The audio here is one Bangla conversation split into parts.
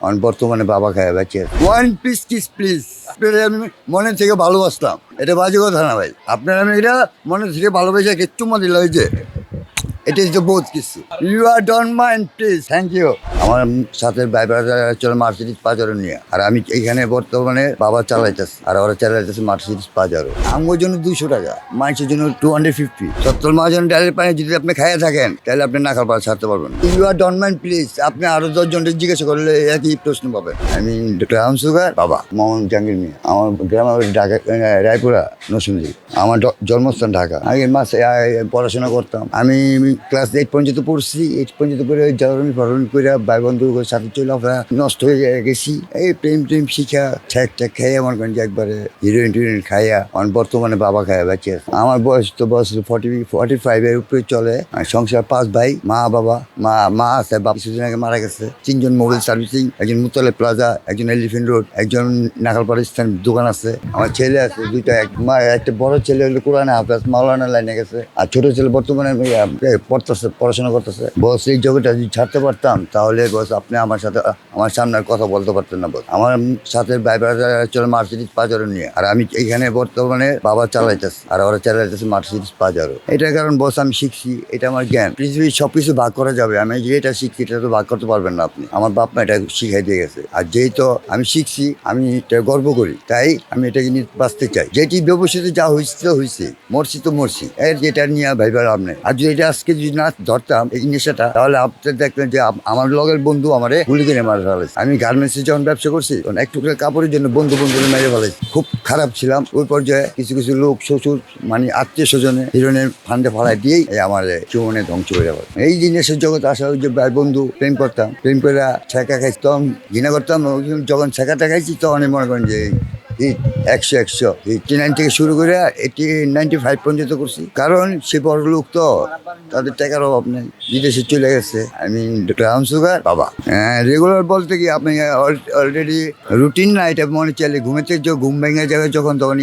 বর্তমানে বাবা খায় বেঁচে ওয়ান পিস কিস প্লিজ। আমি মনে থেকে ভালোবাসতাম, এটা বাজে কথা না ভাই। আপনার আমি এটা মনে থেকে ভালোবেসে কিচ্ছু মনে দিল যে এটা ইজ বহুত কিছু। You are don't mind please, thank you. আমার সাথে চলে মার্সিডিজ পাজারো নিয়ে, আর আমি এখানে বর্তমানে বাবা চালাইতেছে, আর ওরা চালাইতেছে মার্সিডিজ পাজারো। আমার জন্য 200 টাকা, মানুষের জন্য 250। 70 মহাজন ডালের পানি যদি আপনি খাইয়ে থাকেন তাহলে আপনি নাকাল পাড়া ছাড়তে পারবেন। You are don't mind please. আপনি আরো 10 জনকে জিজ্ঞাসা করলে একই প্রশ্ন পাবেন। আমি ডক্টর সুগার বাবা মোহাম্মদ জাহাঙ্গীর মিয়া। আমার গ্রাম ঢাকা, রায়পুরা নরসিংদী। আমার জন্মস্থান ঢাকা। আগে মাসে পড়াশোনা করতাম। আমি ক্লাস 8 পর্যন্ত পড়ছি। 8 পর্যন্ত পড়ে জ্বালানি ফলানি করে ভাই বন্ধুর সাথে চলে আমরা নষ্ট হয়ে গেছি। এই প্রেম শিখা ঠেক খাইয়া মনে করেন যে একবারে হিরোইন টিরোইন খাইয়া বর্তমানে বাবা খাইয়া বেঁচে আছে। আমার বয়স 45 এর উপরে চলে। সংসার 5 ভাই, মা বাবা। মা আছে, বাবা কিছুদিন আগে মারা গেছে। 3 জন মোবাইল সার্ভিসিং, একজন মুতালে প্লাজা, একজন এলিফেন্ট রোড, একজন নাকালপাড়া স্থান দোকান আছে। আমার ছেলে আছে 2টা। একটা বড় ছেলে হলো কোরআনে হাফেজ, মাওলানা লাইনে গেছে। আর ছোট ছেলে বর্তমানে পড়াশোনা করতেছে। বস এই জগৎটা যদি ছাড়তে পারতাম তাহলে বস আপনি আমার সামনে কথা বলতে পারতেন না। বস আমার সাথে চলে মার্সিডিজ পাজারো নিয়ে, আর আমি এখানে বর্তমানে বাবা চালাইতেছে, আর ওরা চালাইতেছে মার্সিডিজ পাজারো। এটার কারণ বস আমি শিখছি, এটা আমার জ্ঞান। পৃথিবীর সবকিছু ভাগ করা যাবে, আমি যেটা শিখছি এটা তো ভাগ করতে পারবেন না আপনি। আমার বাপ মা এটা শিখাই দিয়ে গেছে, আর যেহেতু আমি শিখছি আমি এটা গর্ব করি, তাই আমি এটাকে নিয়ে বাঁচতে চাই। যেটি ভবিষ্যতে যা হয়েছে তো হয়েছে, মরছি তো মরছি, এর যেটা নিয়ে ভাইবার আপনি। আর যদি এটা আজকে যদি না ধরতাম এই নেশাটা, তাহলে আপনি দেখলেন যে আমার লগের বন্ধু আমারে গুলি করে মারা ফেলেছে। আমি গার্মেন্টসে যখন ব্যবসা করছি তখন এক টুকরা কাপড়ের জন্য বন্ধু মেরে ফেলেছি। খুব খারাপ ছিলাম। ওই পর্যায়ে কিছু লোক শ্বশুর মানে আত্মীয় স্বজনে হিরোইনের ফান্ডে ফলাই দিয়েই আমার জীবনে ধ্বংস হয়ে যাবে। এই জিনিসের জগৎ আসা ওই যে বন্ধু প্রেম করতাম, প্রেম করে ছেঁকা খাইছি, তখন ঘৃণা করতাম। যখন ছেঁকাটা খাইছি তখন মনে করেন যে 100 89 থেকে শুরু করে 95 পর্যন্ত করছি। কারণ সে বড় লোক তো, তাদের টাকার অভাব নেই, বিদেশে চলে গেছে। আমি ডক্টর সুগার বাবা। রেগুলার বলতে কি আপনি অলরেডি রুটিন না, এটা মনে চাইলে ঘুমেতে ঘুম ভেঙে যাবে যখন, তখন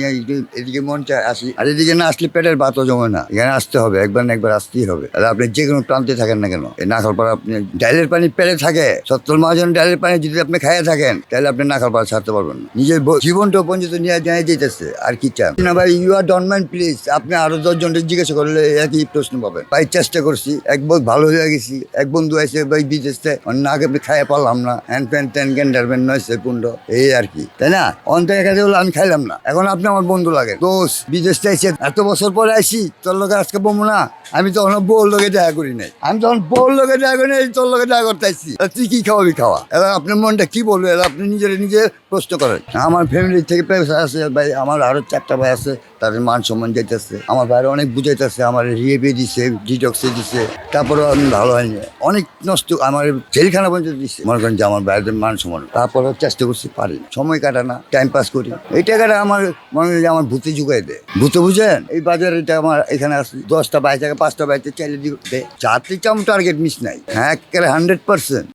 এদিকে মন চায় আসি। আর এদিকে না আসলে পেটের ভাতও জমে না। এখানে আসতে হবে, একবার না একবার আসতেই হবে। আর আপনি যে কোনো প্রান্তে থাকেন না কেন, এই নাকালপাড়া আপনি ডালের পানি পেটে থাকে, 70 মহাজন ডালের পানি যদি আপনি খাইয়ে থাকেন তাহলে আপনি নাকালপাড়া ছাড়তে পারবেন না। নিজের জীবনটা পর্যন্ত নিয়ে যেতেছে, আর কি চান না ভাই। You are don't mind please. আপনি আরো 10 জনকে জিজ্ঞাসা করলে একই প্রশ্ন পাবেন। ভাই চেষ্টা করছি, এক বছর ভালো হয়ে গেছি। এক বন্ধু আছে ভাই বিদেশ থেকে, না আপনি খাইয়া পারলাম না, হ্যান্ড প্যান্ট ট্যান গ্যান্ডারবেন 9 পুন্ড, এই আর কি, তাই না। অন্তর কাছে হলো আমি খাইলাম না, এখন আপনি আমার বন্ধু লাগে। দোষ বিদেশ থেকে এত বছর পরে আসি, তোর লোকে আজকে বমু না। আমি তখন বউর লোকে দেখা করি নাই, আমি তখন বউর লোকে দেখা করি নাই, তোর লোকে দেখা করতে আসছি। তুই কি খাওয়াবি খাওয়া। এবার আপনার মনটা কি বলবে, এবার আপনি নিজে প্রশ্ন করেন। আমার ফ্যামিলি থেকে পয়সা আছে ভাই, আমার আরো 4টা ভাই আছে, তাদের মান সম্মান যাইতেছে। আমার ভাইরা অনেক বুঝাইতেছে, আমার রিহেবে দিছে, ডিটক্সে দিছে, তারপরেও আমি ভালো হয়নি, অনেক নষ্ট, আমার জেলখানা পর্যন্ত দিচ্ছে। মনে করেন যে আমার ভাইদের মান সম্মান, তারপরেও চেষ্টা করছি, পারি সময় কাটা না, টাইম পাস করি। এই টাকাটা আমার মনে হয় যে আমার ভূতে যুগাই দেয়। ভূতে বুঝেন, এই বাজারে এটা আমার এখানে আসি 10টা বাইক থেকে 5টা বাইতে চাইলে দিতে, যাত্রী চাম টার্গেট মিস নাই। হ্যাঁ, 100%।